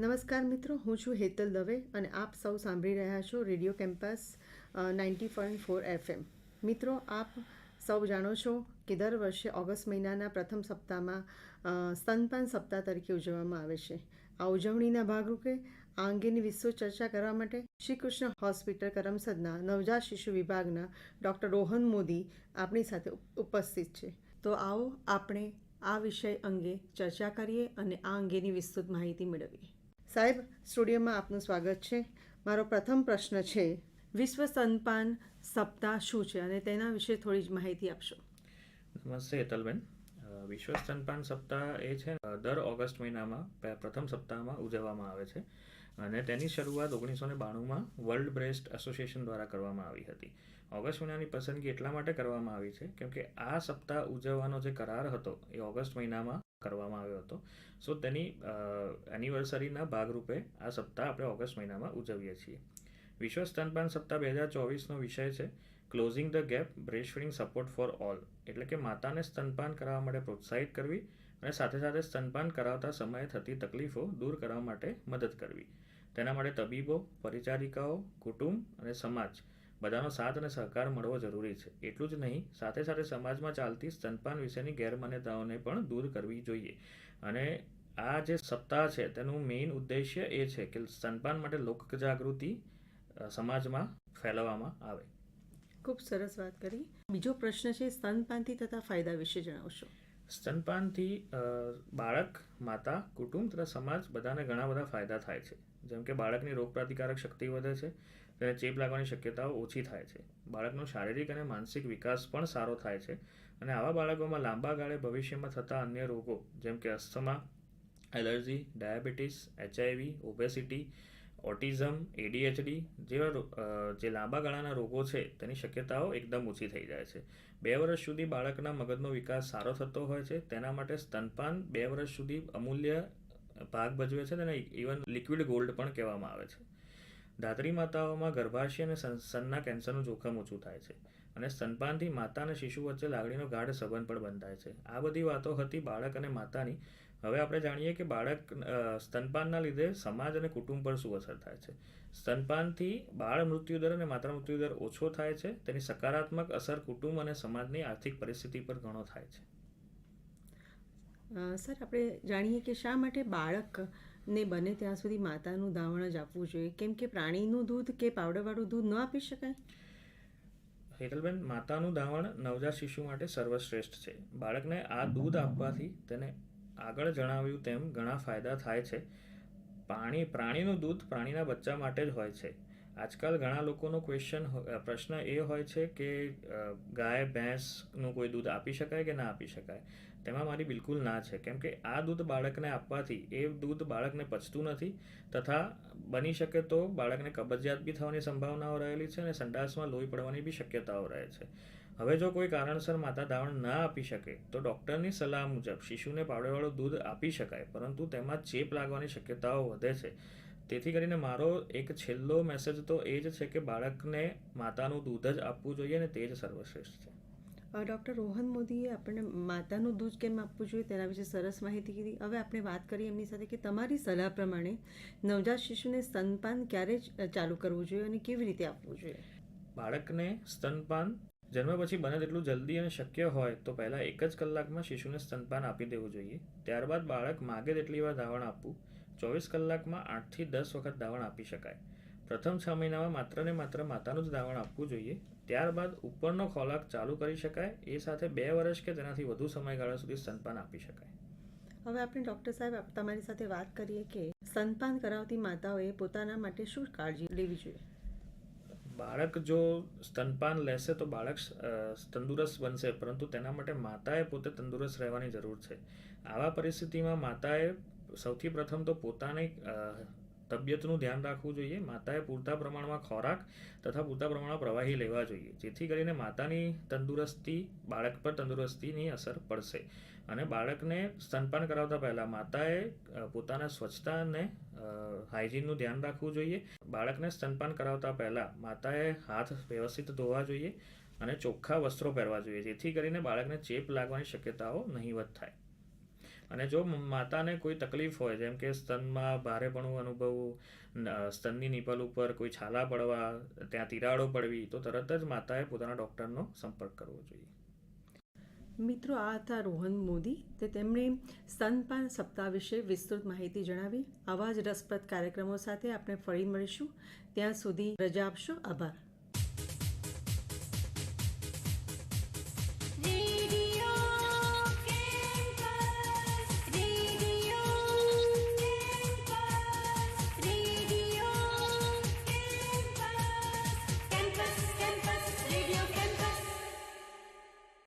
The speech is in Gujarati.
નમસ્કાર મિત્રો, હું છું હેતલ દવે અને આપ સૌ સાંભળી રહ્યા છો રેડિયો કેમ્પસ 90.4 FM. મિત્રો, આપ સૌ જાણો છો કે દર વર્ષે ઓગસ્ટ મહિનાના પ્રથમ સપ્તાહમાં સ્તનપાન સપ્તાહ તરીકે ઉજવવામાં આવે છે. આ ઉજવણીના ભાગરૂપે આ અંગેની વિસ્તૃત ચર્ચા કરવા માટે શ્રી કૃષ્ણ હોસ્પિટલ કરમસદના નવજાત શિશુ વિભાગના ડૉક્ટર રોહન મોદી આપણી સાથે ઉપસ્થિત છે. તો આવો આપણે આ વિષય અંગે ચર્ચા કરીએ અને આ અંગેની વિસ્તૃત માહિતી મેળવીએ. સાહેબ, સ્ટુડિયોમાં આપનું સ્વાગત છે. મારો પ્રથમ પ્રશ્ન છે, વિશ્વ સ્તનપાન સપ્તાહ શું છે અને તેના વિશે થોડી જ માહિતી આપશો. નમસ્તે હેતલબેન. વિશ્વ સ્તનપાન સપ્તાહ એ છે દર ઓગસ્ટ મહિનામાં પ્રથમ સપ્તાહમાં ઉજવવામાં આવે છે અને તેની શરૂઆત 1992માં વર્લ્ડ બ્રેસ્ટ એસોસિએશન દ્વારા કરવામાં આવી હતી. ઓગસ્ટ મહિનાની પસંદગી એટલા માટે કરવામાં આવી છે કેમ કે આ સપ્તાહ ઉજવવાનો જે કરાર હતો એ ઓગસ્ટ મહિનામાં કરવામાં આવ્યો હતો. સો તેની એનિવર્સરીના ભાગરૂપે આ સપ્તાહ આપણે ઓગસ્ટ મહિનામાં ઉજવીએ છીએ. વિશ્વ સ્તનપાન સપ્તાહ 2024નો વિષય છે closing the gap breast feeding support for all, એટલે કે માતાને સ્તનપાન કરાવવા માટે પ્રોત્સાહિત કરવી અને સાથે સાથે સ્તનપાન કરાવતા સમયે થતી તકલીફો દૂર કરવા માટે મદદ કરવી. તેના માટે તબીબો, પરિચારિકાઓ, કુટુંબ અને સમાજ બધાનો સાથ અને સહકાર મળવો જરૂરી છે. એટલું જ નહીં, સાથે સાથે સમાજમાં ચાલતી સ્તનપાન વિશેની ગેરમાન્યતાઓને પણ દૂર કરવી જોઈએ. અને આ જે સપ્તાહ છે તેનું મેઇન ઉદ્દેશ્ય એ છે કે સ્તનપાન માટે લોક જાગૃતિ સમાજમાં ફેલાવવામાં આવે. ખૂબ સરસ વાત કરી. બીજો પ્રશ્ન છે, સ્તનપાનથી થતા ફાયદા વિશે જણાવશો. સ્તનપાનથી બાળક, માતા, કુટુંબ તથા સમાજ બધાને ઘણા બધા ફાયદા થાય છે. જેમ કે બાળકની રોગપ્રતિકારક શક્તિ વધે છે, તેને ચેપ લાગવાની શક્યતાઓ ઓછી થાય છે, બાળકનો શારીરિક અને માનસિક વિકાસ પણ સારો થાય છે અને આવા બાળકોમાં લાંબા ગાળે ભવિષ્યમાં થતા અન્ય રોગો જેમ કે asthma, allergy, diabetes, HIV, obesity, autism, ADHD જેવા જે લાંબા ગાળાના રોગો છે તેની શક્યતાઓ એકદમ ઓછી થઈ જાય છે. 2 વર્ષ સુધી બાળકના મગજનો વિકાસ સારો થતો હોય છે. તેના માટે સ્તનપાન 2 વર્ષ સુધી અમૂલ્ય ભાગ ભજવે છે. તેને ઇવન લિક્વિડ ગોલ્ડ પણ કહેવામાં આવે છે. ધાત્રી માતાઓમાં ગર્ભાશય અને સ્તનના કેન્સરનું જોખમ ઓછું થાય છે અને સ્તનપાનથી માતા અને શિશુ વચ્ચે લાગણીનો ગાઢ સંબંધ પણ બંધાય છે. આ બધી વાતો હતી બાળક અને માતાની. હવે આપણે જાણીએ કે બાળક સ્તનપાનના લીધે સમાજ અને કુટુંબ પર શું અસર થાય છે. સ્તનપાનથી બાળ મૃત્યુદર અને માતા મૃત્યુદર ઓછો થાય છે. તેની સકારાત્મક અસર કુટુંબ અને સમાજની આર્થિક પરિસ્થિતિ પર ઘણો થાય છે. સર, આપણે જાણીએ કે શા માટે બાળકને બને ત્યાં સુધી માતાનું ધાવણ જ આપવું જોઈએ, કેમ કે પ્રાણીનું દૂધ કે પાવડરવાળું દૂધ ન આપી શકાય? હેતલબેન, માતાનું ધાવણ નવજાત શિશુ માટે સર્વશ્રેષ્ઠ છે. બાળકને આ દૂધ આપવાથી તેને આગળ જણાવ્યું તેમ ઘણા ફાયદા થાય છે. પ્રાણીનું દૂધ પ્રાણીના બચ્ચા માટે જ હોય છે. આજકાલ ઘણા લોકોનો પ્રશ્ન એ હોય છે કે ગાય, ભેંસનું કોઈ દૂધ આપી શકાય કે ના આપી શકાય. તેમાં મારી બિલકુલ ના છે, કેમ કે આ દૂધ બાળકને આપવાથી એ દૂધ બાળકને પચતું નથી તથા બની શકે તો બાળકને કબજિયાત બી થવાની સંભાવનાઓ રહેલી છે અને સંડાસમાં લોહી પડવાની બી શક્યતાઓ રહે છે. હવે જો કોઈ કારણસર માતા ધાવણ ના આપી શકે તો ડૉક્ટરની સલાહ મુજબ શિશુને પાવડરવાળું દૂધ આપી શકાય, પરંતુ તેમાં ચેપ લાગવાની શક્યતાઓ વધે છે. તેથી કરીને મારો એક છેલ્લો મેસેજ તો એ જ છે કે બાળકને માતાનું દૂધ જ આપવું જોઈએ અને તે જ સર્વશ્રેષ્ઠ છે. ડૉક્ટર રોહન મોદીએ આપણને માતાનું દૂધ કેમ આપવું જોઈએ તેના વિશે સરસ માહિતી કીધી. હવે આપણે વાત કરીએ એમની સાથે કે તમારી સલાહ પ્રમાણે નવજાત શિશુને સ્તનપાન ક્યારે ચાલુ કરવું જોઈએ અને કેવી રીતે આપવું જોઈએ? બાળકને સ્તનપાન જન્મ પછી બને તેટલું જલ્દી અને શક્ય હોય તો પહેલાં 1 જ કલાકમાં શિશુને સ્તનપાન આપી દેવું જોઈએ. ત્યારબાદ બાળક માગે તેટલી વાર ધાવણ આપવું. 24 કલાકમાં 8 થી 10 વખત ધાવણ આપી શકાય. પ્રથમ 6 મહિનામાં માત્ર ને માત્ર માતાનું જ ધાવણ આપવું જોઈએ. ત્યારબાદ ઉપરનો ખોરાક ચાલુ કરી શકાય. એ સાથે 2 વર્ષ કે તેનાથી વધુ સમયગાળા સુધી સ્તનપાન આપી શકાય. હવે આપણે ડૉક્ટર સાહેબ તમારી સાથે વાત કરીએ કે સ્તનપાન કરાવતી માતાઓએ પોતાના માટે શું કાળજી લેવી જોઈએ? બાળક જો સ્તનપાન લેશે તો બાળક તંદુરસ્ત બનશે, પરંતુ તેના માટે માતાએ પોતે તંદુરસ્ત રહેવાની જરૂર છે. આવા પરિસ્થિતિમાં માતાએ સૌથી પ્રથમ તો પોતાની તબિયતનું ધ્યાન રાખવું જોઈએ. માતાએ પૂરતા પ્રમાણમાં ખોરાક તથા પૂરતા પ્રમાણમાં પ્રવાહી લેવા જોઈએ, જેથી કરીને માતાની તંદુરસ્તી બાળક પર તંદુરસ્તીની અસર પડશે. અને બાળકને સ્તનપાન કરાવતા પહેલાં માતાએ પોતાના સ્વચ્છતા અને હાઇજીનનું ધ્યાન રાખવું જોઈએ. બાળકને સ્તનપાન કરાવતા પહેલાં માતાએ હાથ વ્યવસ્થિત ધોવા જોઈએ અને ચોખ્ખા વસ્ત્રો પહેરવા જોઈએ, જેથી કરીને બાળકને ચેપ લાગવાની શક્યતાઓ નહીવત થાય. અને જો માતાને કોઈ તકલીફ હોય, જેમ કે સ્તનમાં ભારેપણું અનુભવવું, સ્તનની નિપલ ઉપર કોઈ છાલા પડવા, ત્યાં તિરાડો પડવી, તો તરત જ માતાએ પોતાના ડૉક્ટરનો સંપર્ક કરવો જોઈએ. મિત્રો, આ હતા રોહન મોદી. તેમણે સ્તનપાન સપ્તાહ વિશે વિસ્તૃત માહિતી જણાવી. આવા જ રસપ્રદ કાર્યક્રમો સાથે આપણે ફરી મળીશું. ત્યાં સુધી રજા આપશો. આભાર.